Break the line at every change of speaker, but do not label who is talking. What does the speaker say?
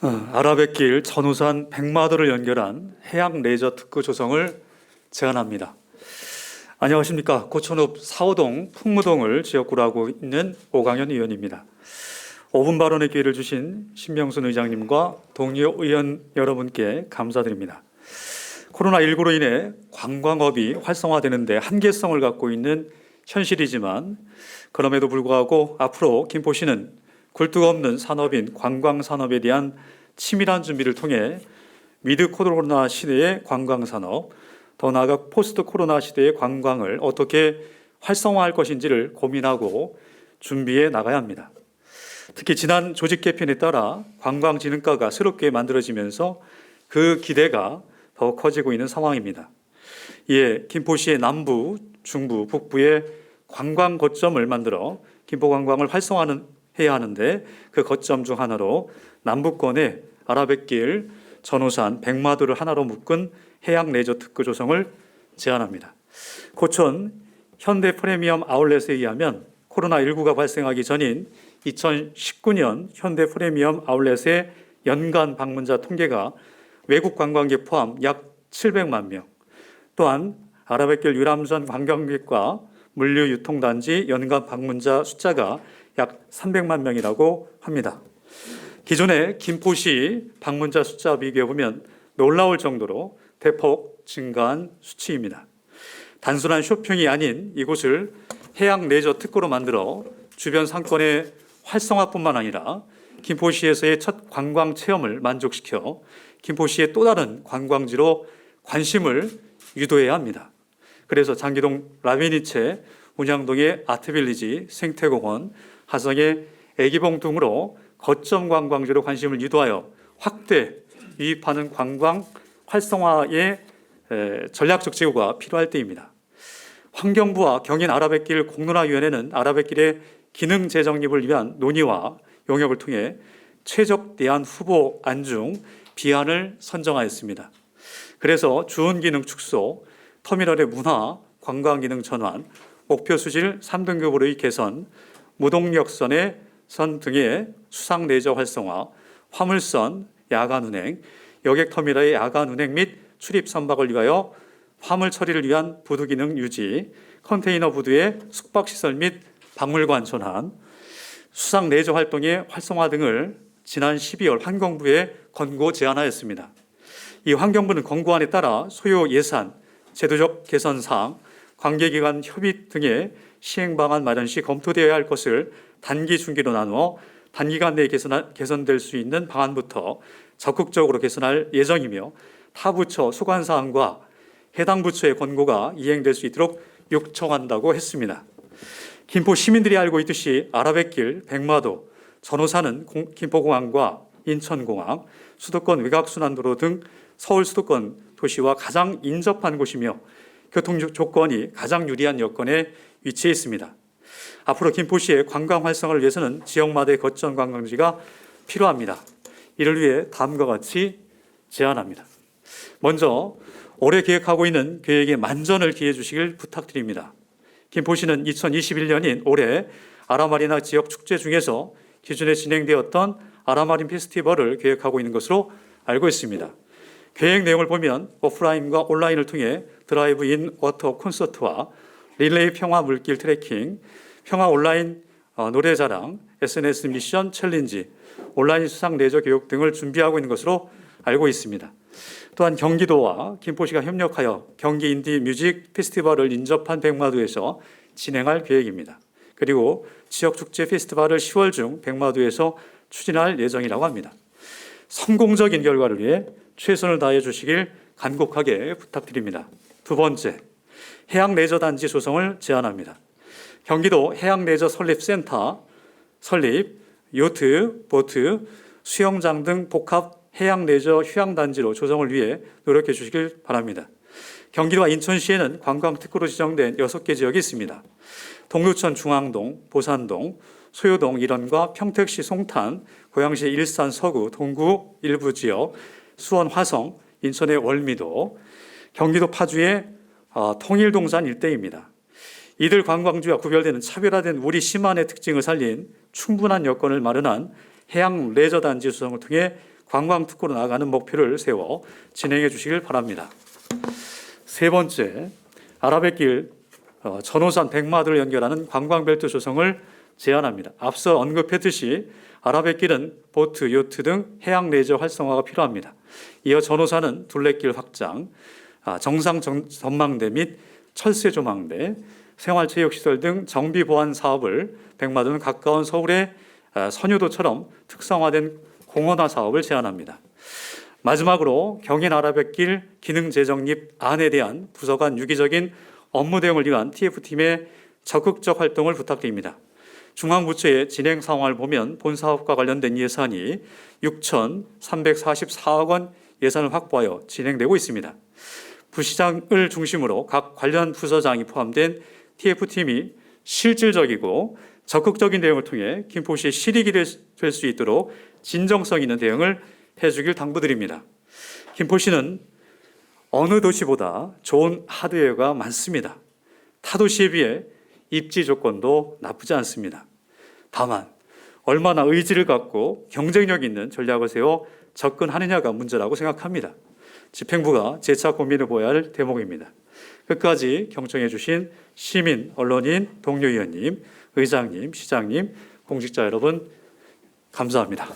아라뱃길 전우산 백마도를 연결한 해양 레저 특구 조성을 제안합니다. 안녕하십니까. 고천읍 사호동 풍무동을 지역구로 하고 있는 오강현 의원입니다. 5분 발언의 기회를 주신 신명순 의장님과 동료 의원 여러분께 감사드립니다. 코로나19로 인해 관광업이 활성화되는데 한계성을 갖고 있는 현실이지만 그럼에도 불구하고 앞으로 김포시는 굴뚝 없는 산업인 관광산업에 대한 치밀한 준비를 통해 위드 코로나 시대의 관광산업, 더 나아가 포스트 코로나 시대의 관광을 어떻게 활성화할 것인지를 고민하고 준비해 나가야 합니다. 특히 지난 조직 개편에 따라 관광진흥과가 새롭게 만들어지면서 그 기대가 더 커지고 있는 상황입니다. 이에 김포시의 남부, 중부, 북부에 관광 거점을 만들어 김포 관광을 활성화해야 하는데 그 거점 중 하나로 남부권의 아라뱃길, 전우산, 백마도를 하나로 묶은 해양 레저 특구 조성을 제안합니다. 고천 현대 프리미엄 아울렛에 의하면 코로나19가 발생하기 전인 2019년 현대 프리미엄 아울렛의 연간 방문자 통계가 외국 관광객 포함 약 700만 명, 또한 아라뱃길 유람선 관광객과 물류 유통단지 연간 방문자 숫자가 약 300만 명이라고 합니다. 기존의 김포시 방문자 숫자 비교해보면 놀라울 정도로 대폭 증가한 수치입니다. 단순한 쇼핑이 아닌 이곳을 해양 레저 특구로 만들어 주변 상권의 활성화뿐만 아니라 김포시에서의 첫 관광 체험을 만족시켜 김포시의 또 다른 관광지로 관심을 유도해야 합니다. 그래서 장기동 라비니체, 운양동의 아트빌리지, 생태공원, 하성의 애기봉 등으로 거점 관광지로 관심을 유도하여 확대 유입하는 관광 활성화의 전략적 제고가 필요할 때입니다. 환경부와 경인 아라뱃길 공론화위원회는 아라뱃길의 기능 재정립을 위한 논의와 용역을 통해 최적 대안 후보 안중 비안을 선정하였습니다. 그래서 주운 기능 축소, 터미널의 문화, 관광 기능 전환, 목표 수질 3등급으로의 개선, 무동력선의 선 등의 수상 레저 활성화, 화물선, 야간 운행, 여객 터미널의 야간 운행 및 출입 선박을 위하여 화물 처리를 위한 부두 기능 유지, 컨테이너 부두의 숙박 시설 및 박물관 전환, 수상 레저 활동의 활성화 등을 지난 12월 환경부에 권고 제안하였습니다. 이 환경부는 권고안에 따라 소요 예산, 제도적 개선 사항, 관계기관 협의 등의 시행 방안 마련 시 검토되어야 할 것을 단기, 중기로 나누어 단기간 내에 개선될 수 있는 방안부터 적극적으로 개선할 예정이며 타 부처 소관 사항과 해당 부처의 권고가 이행될 수 있도록 요청한다고 했습니다. 김포 시민들이 알고 있듯이 아라뱃길, 백마도, 전우산은 김포공항과 인천공항, 수도권 외곽순환도로 등 서울 수도권 도시와 가장 인접한 곳이며 교통 조건이 가장 유리한 여건에 위치해 있습니다. 앞으로 김포시의 관광 활성화를 위해서는 지역마다의 거점 관광지가 필요합니다. 이를 위해 다음과 같이 제안합니다. 먼저 올해 계획하고 있는 계획에 만전을 기해 주시길 부탁드립니다. 김포시는 2021년인 올해 아라마리나 지역 축제 중에서 기존에 진행되었던 아라마린 페스티벌을 계획하고 있는 것으로 알고 있습니다. 계획 내용을 보면 오프라인과 온라인을 통해 드라이브인 워터 콘서트와 릴레이 평화 물길 트레킹, 평화 온라인 노래자랑, SNS 미션 챌린지, 온라인 수상 레저 교육 등을 준비하고 있는 것으로 알고 있습니다. 또한 경기도와 김포시가 협력하여 경기 인디 뮤직 페스티벌을 인접한 백마도에서 진행할 계획입니다. 그리고 지역 축제 페스티벌을 10월 중 백마도에서 추진할 예정이라고 합니다. 성공적인 결과를 위해 최선을 다해 주시길 간곡하게 부탁드립니다. 두 번째, 해양 레저 단지 조성을 제안합니다. 경기도 해양 레저 설립센터 설립, 요트, 보트, 수영장 등 복합 해양 레저 휴양 단지로 조성을 위해 노력해 주시길 바랍니다. 경기도와 인천시에는 관광 특구로 지정된 6개 지역이 있습니다. 동두천 중앙동, 보산동, 소요동 일원과 평택시 송탄, 고양시 일산 서구, 동구 일부 지역, 수원 화성, 인천의 월미도, 경기도 파주의 통일동산 일대입니다. 이들 관광지와 구별되는 차별화된 우리 심안의 특징을 살린 충분한 여건을 마련한 해양 레저 단지 조성을 통해 관광특구로 나가는 목표를 세워 진행해 주시길 바랍니다. 세 번째, 아라뱃길 전호산 백마들을 연결하는 관광벨트 조성을 제안합니다. 앞서 언급했듯이 아라뱃길은 보트, 요트 등 해양 레저 활성화가 필요합니다. 이어 전호산은 둘레길 확장, 정상 전망대 및 철새 조망대, 생활체육시설 등 정비 보완 사업을 백마도는 가까운 서울의 선유도처럼 특성화된 공원화 사업을 제안합니다. 마지막으로 경인 아라뱃길 기능 재정립 안에 대한 부서 간 유기적인 업무 대응을 위한 TF팀의 적극적 활동을 부탁드립니다. 중앙부처의 진행 상황을 보면 본 사업과 관련된 예산이 6,344억 원 예산을 확보하여 진행되고 있습니다. 부시장을 중심으로 각 관련 부서장이 포함된 TF팀이 실질적이고 적극적인 대응을 통해 김포시의 실익이 될 수 있도록 진정성 있는 대응을 해주길 당부드립니다. 김포시는 어느 도시보다 좋은 하드웨어가 많습니다. 타 도시에 비해 입지 조건도 나쁘지 않습니다. 다만 얼마나 의지를 갖고 경쟁력 있는 전략을 세워 접근하느냐가 문제라고 생각합니다. 집행부가 재차 고민해 보아야 할 대목입니다. 끝까지 경청해 주신 시민, 언론인, 동료 의원님, 의장님, 시장님, 공직자 여러분 감사합니다.